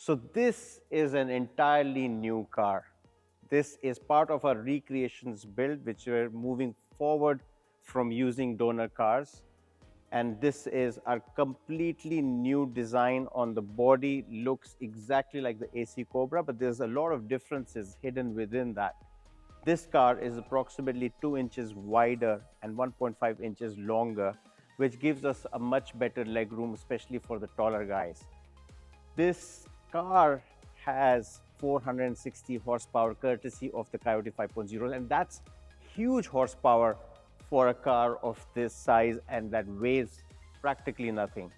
So this is an entirely new car. This is part of our recreations build, which we're moving forward from using donor cars. And this is our completely new design on the body. Looks exactly like the AC Cobra, but there's a lot of differences hidden within that. This car is approximately 2 inches wider and 1.5 inches longer, which gives us a much better leg room, especially for the taller guys. This car has 460 horsepower courtesy of the Coyote 5.0, and that's huge horsepower for a car of this size and that weighs practically nothing.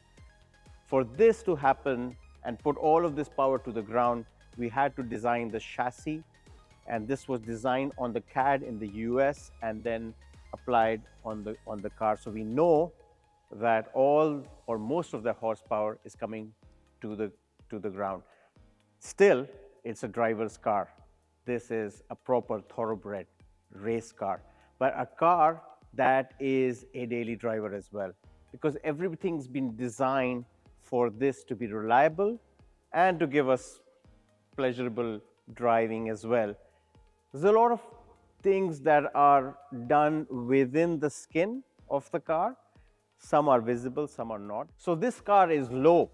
For this to happen and put all of this power to the ground, we had to design the chassis, and this was designed on the CAD in the US and then applied on the car. So we know that all or most of the horsepower is coming to the ground. Still, it's a driver's car. This is a proper thoroughbred race car, but a car that is a daily driver as well, because everything's been designed for this to be reliable and to give us pleasurable driving as well. There's a lot of things that are done within the skin of the car. Some are visible, some are not. So this car is low,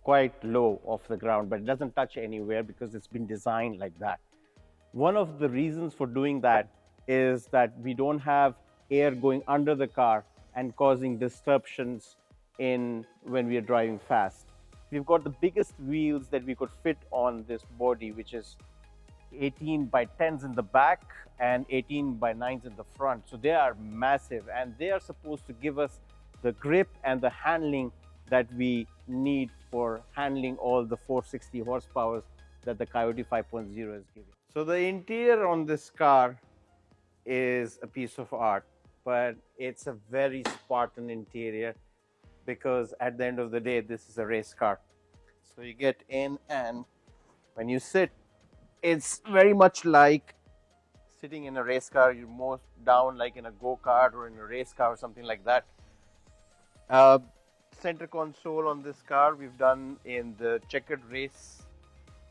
quite low off the ground, but it doesn't touch anywhere because it's been designed like that. One of the reasons for doing that is that we don't have air going under the car and causing disruptions in when we are driving fast. We've got the biggest wheels that we could fit on this body, which is 18 by 10s in the back and 18 by 9s in the front. So they are massive, and they are supposed to give us the grip and the handling that we need for handling all the 460 horsepower that the Coyote 5.0 is giving. So the interior on this car is a piece of art, but it's a very Spartan interior because at the end of the day, this is a race car. So you get in, and when you sit, it's very much like sitting in a race car. You're more down like in a go-kart or in a race car or something like that. Center console on this car we've done in the checkered race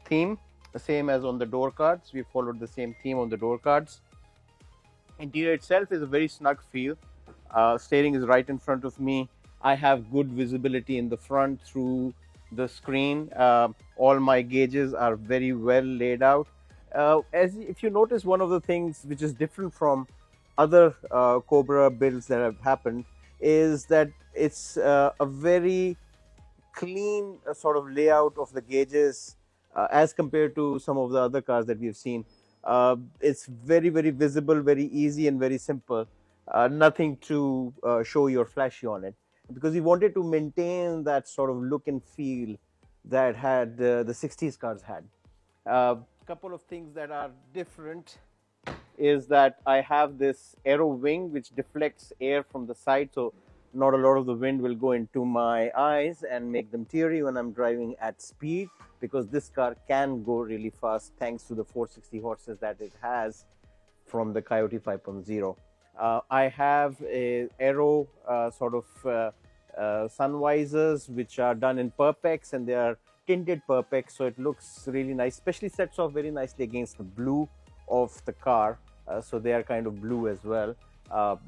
theme, the same as on the door cards. We followed the same theme on the door cards. Interior itself is a very snug feel. Steering is right in front of me. I have good visibility in the front through the screen. All my gauges are very well laid out. If you notice, one of the things which is different from other Cobra builds that have happened is that it's a very clean sort of layout of the gauges as compared to some of the other cars that we've seen. It's very, very visible, very easy, and very simple. Nothing to showy or flashy on it, because we wanted to maintain that sort of look and feel that had the 60s cars had. A couple of things that are different is that I have this aero wing which deflects air from the side, so not a lot of the wind will go into my eyes and make them teary when I'm driving at speed, because this car can go really fast thanks to the 460 horses that it has from the Coyote 5.0. I have a aero sort of sun visors which are done in Perpex, and they are tinted Perpex, so it looks really nice, especially sets off very nicely against the blue of the car. So they are kind of blue as well.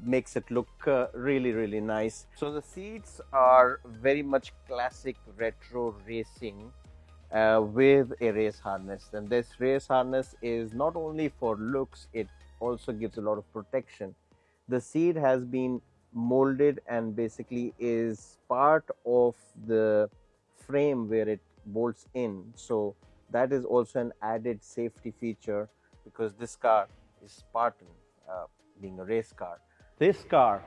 Makes it look really, really nice. So the seats are very much classic retro racing with a race harness, and this race harness is not only for looks, it also gives a lot of protection. The seat has been molded and basically is part of the frame where it bolts in, so that is also an added safety feature because this car is Spartan, being a race car. This car,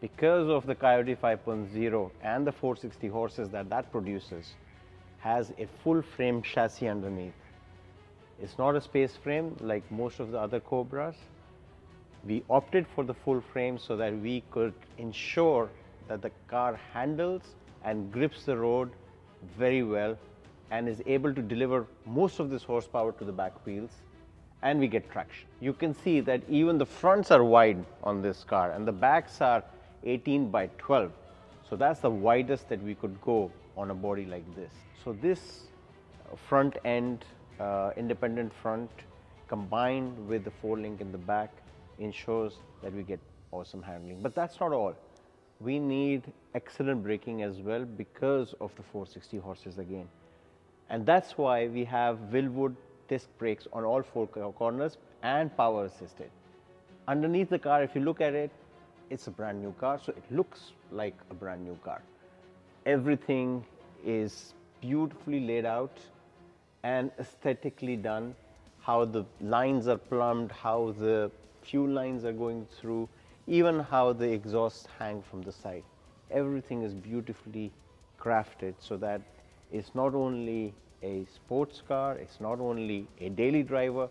because of the Coyote 5.0 and the 460 horses that produces, has a full frame chassis underneath. It's not a space frame like most of the other Cobras. We opted for the full frame so that we could ensure that the car handles and grips the road very well and is able to deliver most of this horsepower to the back wheels, and we get traction. You can see that even the fronts are wide on this car and the backs are 18 by 12. So that's the widest that we could go on a body like this. So this front end, independent front, combined with the 4-link in the back, ensures that we get awesome handling. But that's not all. We need excellent braking as well because of the 460 horses again. And that's why we have Willwood disc brakes on all 4 corners and power assisted. Underneath the car, if you look at it, it's a brand new car, so it looks like a brand new car. Everything is beautifully laid out and aesthetically done. How the lines are plumbed, how the fuel lines are going through, even how the exhausts hang from the side. Everything is beautifully crafted so that it's not only a sports car, it's not only a daily driver,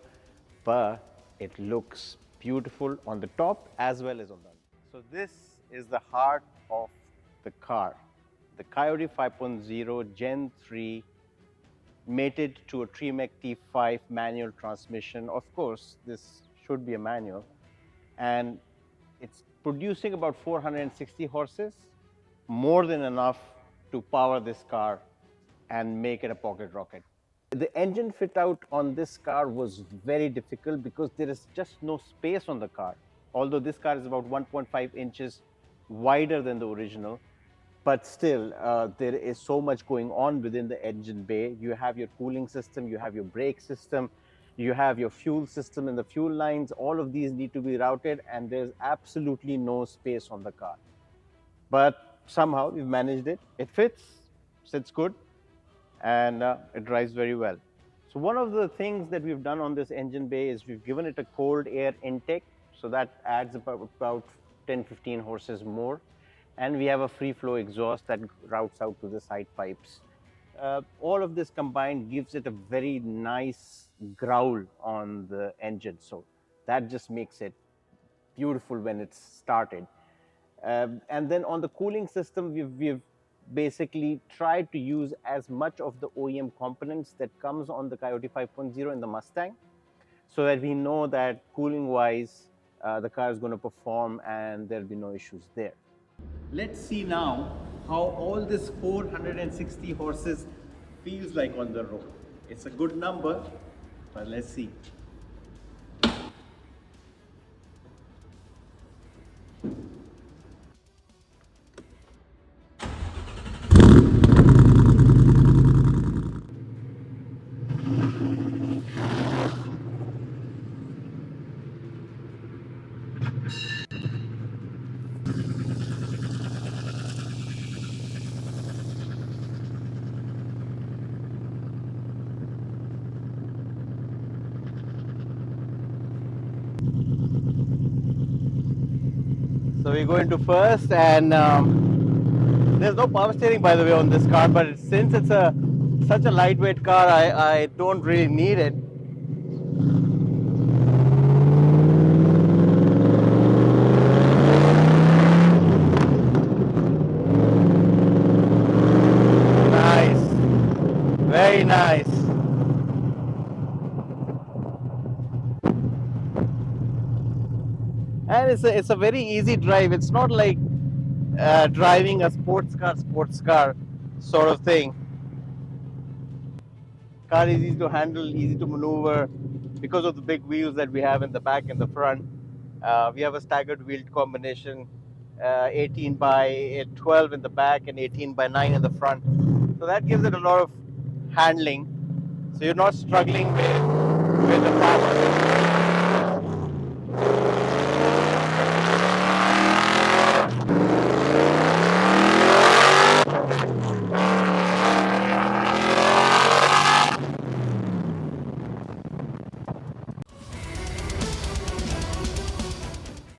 but it looks beautiful on the top as well as on the under. So this is the heart of the car. The Coyote 5.0 Gen 3 mated to a Tremec T5 manual transmission. Of course, this should be a manual, and it's producing about 460 horses, more than enough to power this car and make it a pocket rocket. The engine fit out on this car was very difficult because there is just no space on the car. Although this car is about 1.5 inches wider than the original, but still there is so much going on within the engine bay. You have your cooling system, you have your brake system, you have your fuel system and the fuel lines. All of these need to be routed, and there's absolutely no space on the car. But somehow we've managed it. It fits, sits good, and it drives very well. So one of the things that we've done on this engine bay is we've given it a cold air intake, so that adds about 10-15 horses more, and we have a free flow exhaust that routes out to the side pipes. All of this combined gives it a very nice growl on the engine, so that just makes it beautiful when it's started. And then on the cooling system, we've basically tried to use as much of the OEM components that comes on the Coyote 5.0 and the Mustang, so that we know that cooling wise the car is going to perform and there'll be no issues there. Let's see now how all this 460 horses feels like on the road. It's a good number, but let's see. So we go into first, and there's no power steering, by the way, on this car, but since it's such a lightweight car, I don't really need it. Nice, very nice. And it's a very easy drive. It's not like driving a sports car sort of thing. Car is easy to handle, easy to maneuver because of the big wheels that we have in the back and the front. We have a staggered wheeled combination, 18 by 12 in the back and 18 by 9 in the front. So that gives it a lot of handling. So you're not struggling with the power.